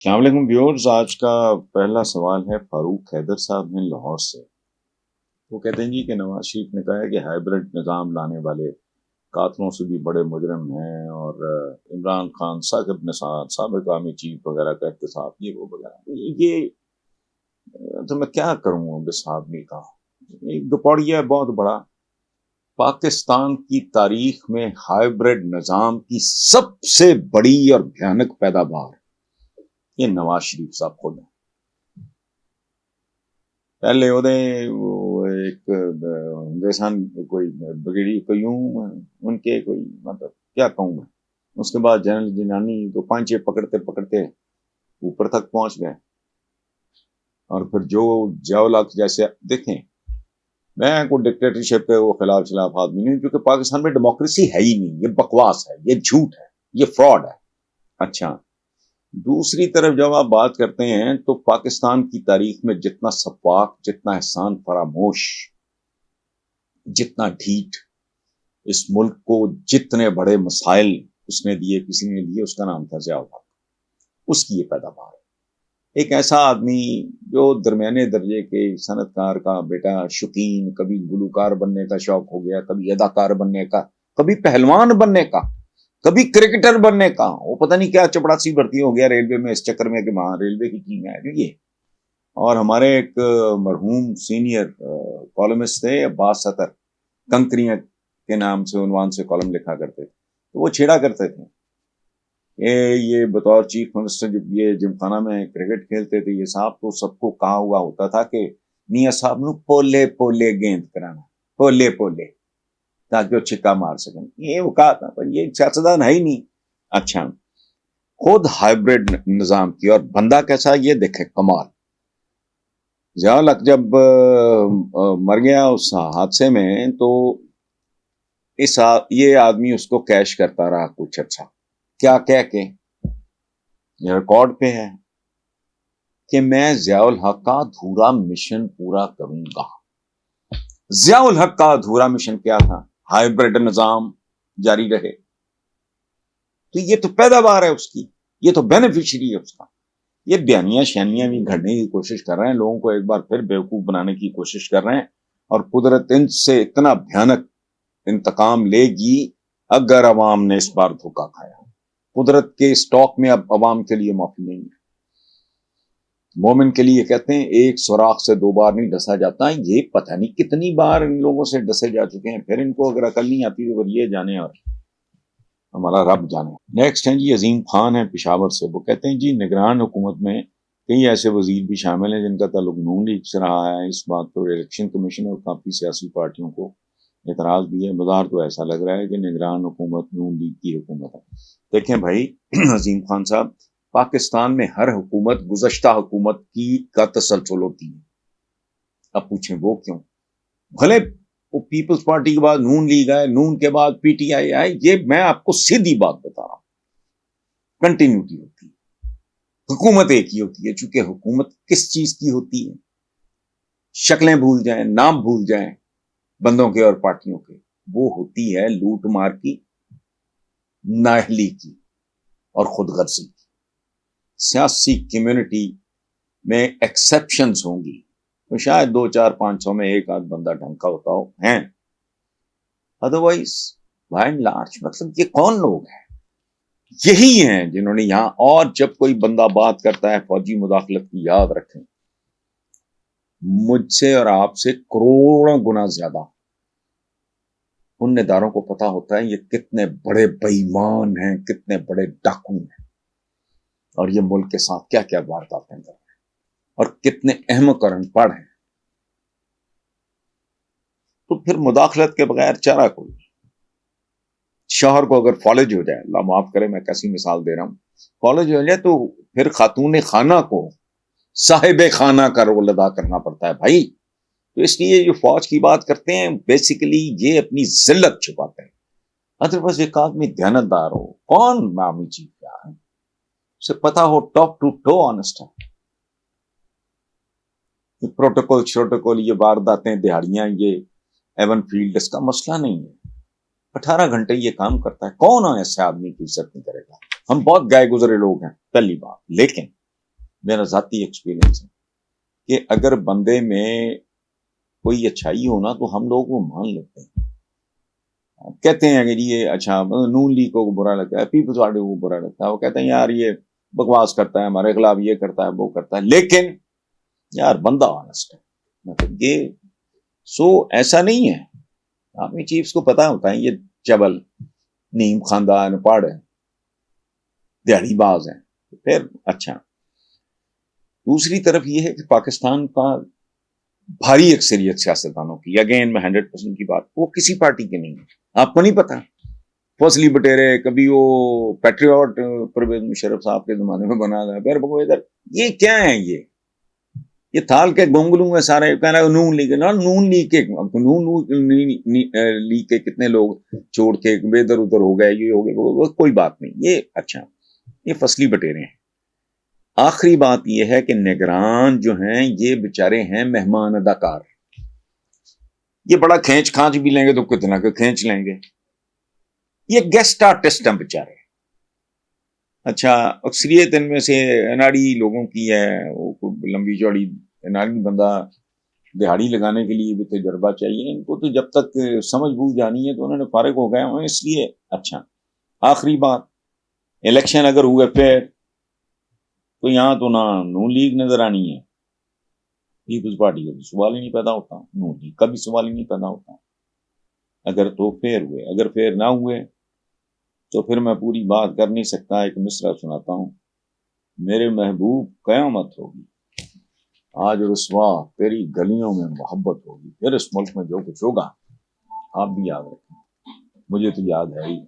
السلام علیکم ویورز، آج کا پہلا سوال ہے فاروق حیدر صاحب نے لاہور سے۔ وہ کہتے ہیں جی کہ نواز شریف نے کہا ہے کہ ہائیبرڈ نظام لانے والے قاتلوں سے بھی بڑے مجرم ہیں، اور عمران خان ثاقب نثار سابق آرمی چیف وغیرہ کا احتساب یہ وہ وغیرہ۔ یہ تو میں کیا کروں اس آدمی کا؟ ایک دوپڑیا بہت بڑا پاکستان کی تاریخ میں ہائیبرڈ نظام کی سب سے بڑی اور بھیانک پیداوار یہ نواز شریف صاحب خود ہیں۔ پہلے ایک ہندوستان کوئی بگڑی ان کے کوئی مطلب کیا کہوں میں، اس کے بعد جنرل جنانی تو پانچے پکڑتے پکڑتے اوپر تک پہنچ گئے، اور پھر جو جاولاک جیسے دیکھیں، میں کوئی ڈکٹیٹرشپ کے وہ خلاف آدمی نہیں، کیونکہ پاکستان میں ڈیموکریسی ہے ہی نہیں، یہ بکواس ہے، یہ جھوٹ ہے، یہ فراڈ ہے۔ اچھا، دوسری طرف جب آپ بات کرتے ہیں تو پاکستان کی تاریخ میں جتنا سفاک، جتنا احسان فراموش، جتنا ڈھیٹ اس ملک کو جتنے بڑے مسائل اس نے دیے، کسی نے دیے، اس کا نام تھا ضیاء الحق۔ اس کی یہ پیداوار ہے، ایک ایسا آدمی جو درمیانے درجے کے صنعت کار کا بیٹا، شوقین، کبھی گلوکار بننے کا شوق ہو گیا، کبھی اداکار بننے کا، کبھی پہلوان بننے کا، کبھی کرکٹر بننے کا، وہ پتہ نہیں کیا چپڑاسی بھرتی ہو گیا ریلوے میں اس چکر میں کہ وہاں ریلوے کی ٹیم ہے یہ۔ اور ہمارے ایک مرحوم سینئر کالمسٹ تھے عباس سطر، کنکریاں کے نام سے عنوان سے کالم لکھا کرتے تھے، تو وہ چھیڑا کرتے تھے یہ بطور چیف منسٹر جب یہ جمخانہ میں کرکٹ کھیلتے تھے یہ صاحب، تو سب کو کہا ہوا ہوتا تھا کہ میاں صاحب نو پولے پولے گیند کرانا، پولے پولے، تاکہ وہ چھکا مار سکیں۔ یہ وہ کہا تھا، پر یہ سیاستدان ہے ہی نہیں۔ اچھا، خود ہائیبرڈ نظام کی، اور بندہ کیسا یہ دیکھے کمال۔ ضیاء الحق جب مر گیا اس حادثے میں، تو یہ آدمی اس کو کیش کرتا رہا کچھ اچھا، کیا کہہ کے یہ ریکارڈ پہ ہے کہ میں ضیاء الحق کا ادھورا مشن پورا کروں گا۔ ضیاء الحق کا ادھورا مشن کیا تھا؟ ہائیبرڈ نظام جاری رہے۔ تو یہ تو پیداوار ہے اس کی، یہ تو بینیفیشری ہے اس کا۔ یہ بیانیاں شانیاں بھی گھڑنے کی کوشش کر رہے ہیں، لوگوں کو ایک بار پھر بیوقوف بنانے کی کوشش کر رہے ہیں، اور قدرت ان سے اتنا بھیانک انتقام لے گی اگر عوام نے اس بار دھوکہ کھایا۔ قدرت کے اسٹاک میں اب عوام کے لیے معافی نہیں ہے۔ مومن کے لیے کہتے ہیں ایک سوراخ سے 2 بار نہیں ڈسا جاتا، یہ پتہ نہیں کتنی بار ان لوگوں سے ڈسے جا چکے ہیں، پھر ان کو اگر عقل نہیں آتی تو یہ جانے اور ہمارا رب جانے۔ نیکسٹ ہیں جی عظیم خان ہیں پشاور سے، وہ کہتے ہیں جی نگران حکومت میں کئی ایسے وزیر بھی شامل ہیں جن کا تعلق نون لیگ سے رہا ہے۔ اس بات پر الیکشن کمیشن اور کافی سیاسی پارٹیوں کو اعتراض بھی ہے۔ بظاہر تو ایسا لگ رہا ہے کہ نگران حکومت نون لیگ کی حکومت ہے۔ دیکھیں بھائی عظیم خان صاحب، پاکستان میں ہر حکومت گزشتہ حکومت کی کا تسلسل ہوتی ہے۔ اب پوچھیں وہ کیوں؟ بھلے وہ پیپلز پارٹی کے بعد نون لیگ آئے، نون کے بعد پی ٹی آئی آئے، یہ میں آپ کو سیدھی بات بتا رہا ہوں، کنٹینیوٹی ہوتی ہے، حکومت ایک ہی ہوتی ہے۔ چونکہ حکومت کس چیز کی ہوتی ہے؟ شکلیں بھول جائیں، نام بھول جائیں بندوں کے اور پارٹیوں کے، وہ ہوتی ہے لوٹ مار کی، نااہلی کی، اور خود غرضی کی۔ سیاسی کمیونٹی میں ایکسیپشنز ہوں گی، تو شاید 200 400 500 میں ایک آدھ بندہ ڈھنگ کا ہوتا ہو، ہیں، ادروائز بائی اینڈ لارج مطلب یہ کون لوگ ہیں؟ یہی ہیں جنہوں نے یہاں، اور جب کوئی بندہ بات کرتا ہے فوجی مداخلت کی، یاد رکھیں مجھ سے اور آپ سے کروڑوں گنا زیادہ ان اداروں کو پتا ہوتا ہے یہ کتنے بڑے بے ایمان ہیں، کتنے بڑے ڈاکو ہیں، اور یہ ملک کے ساتھ کیا کیا وارداتیں کر رہے ہیں، اور کتنے احمق اور ان پڑھ ہیں۔ تو پھر مداخلت کے بغیر چارہ کوئی نہیں۔ شوہر کو اگر فالج ہو جائے، اللہ معاف کرے میں کیسی مثال دے رہا ہوں، فالج ہو جائے تو پھر خاتون خانہ کو صاحب خانہ کا رول ادا کرنا پڑتا ہے بھائی۔ تو اس لیے جو فوج کی بات کرتے ہیں بیسیکلی یہ اپنی ذلت چھپاتے ہیں۔ ادروائز ایک آدمی دیانتدار ہو، کون معامی چیف کیا ہے، اسے پتا ہو ٹاپ ٹو ٹو آنسٹ ہے۔ یہ پروٹوکول شروٹوکول، یہ وارداتیں، دہاڑیاں، یہ ایون فیلڈ اس کا مسئلہ نہیں ہے۔ 18 گھنٹے یہ کام کرتا ہے، کون ایسے آدمی کی عزت نہیں کرے گا؟ ہم بہت گئے گزرے لوگ ہیں پہلی بات، لیکن میرا ذاتی ایکسپیرینس ہے کہ اگر بندے میں کوئی اچھائی ہو نا تو ہم لوگ وہ مان لیتے ہیں. کہتے ہیں کہ یہ اچھا نون لیگ کو برا لگتا ہے, پیپلز پارٹی کو برا لگتا ہے, وہ کہتے ہیں یار یہ بکواس کرتا ہے, ہمارے خلاف یہ کرتا ہے, وہ کرتا ہے, لیکن یار بندہ آنسٹ ہے. یہ ایسا نہیں ہے. آرمی چیفز کو پتا ہوتا ہے یہ چبل نیم خاندان پاڑ ہے, دیہڑی باز ہیں. پھر اچھا, دوسری طرف یہ ہے کہ پاکستان کا بھاری اکثریت سیاستدانوں کی, اگین میں 100% کی بات, وہ کسی پارٹی کے نہیں ہے. آپ کو نہیں پتا, فضلی بٹیرے کبھی وہ پیٹریوٹ پرویز مشرف صاحب کے زمانے میں بنا تھا, پھر ادھر یہ کیا ہے, یہ تھال کے گونگلوں ہیں سارے, کہنا نون لیگ, نون لیگ کے کتنے لوگ چھوڑ کے ادھر ادھر ہو گئے, یہ ہو گئے, کوئی بات نہیں. یہ اچھا, یہ فصلی بٹیرے ہیں. آخری بات یہ ہے کہ نگران جو ہیں یہ بےچارے ہیں مہمان اداکار. یہ بڑا کھینچ کھانچ بھی لیں گے تو کتنا کہ کھینچ لیں گے. یہ گیسٹ آرٹسٹ ہیں بےچارے. اچھا, اکثریت ان میں سے اناڑی لوگوں کی ہے, وہ لمبی چوڑی اناڑی بندہ دہاڑی لگانے کے لیے بھی تجربہ چاہیے. ان کو تو جب تک سمجھ بوجھ جانی ہے تو انہوں نے فارغ ہو گئے ہیں, اس لیے اچھا. آخری بات, الیکشن اگر ہوئے پھر تو یہاں تو نہ نون لیگ نظر آنی ہے, پیپلز پارٹی کا سوال ہی نہیں پیدا ہوتا, نون لیگ کا بھی سوال ہی نہیں پیدا ہوتا. اگر تو پھر ہوئے, اگر پھر نہ ہوئے تو پھر میں پوری بات کر نہیں سکتا. ایک مصرع سناتا ہوں. میرے محبوب قیامت ہوگی, آج رسوا تیری گلیوں میں محبت ہوگی. پھر اس ملک میں جو کچھ ہوگا آپ بھی یاد رکھیں, مجھے تو یاد ہے ہی.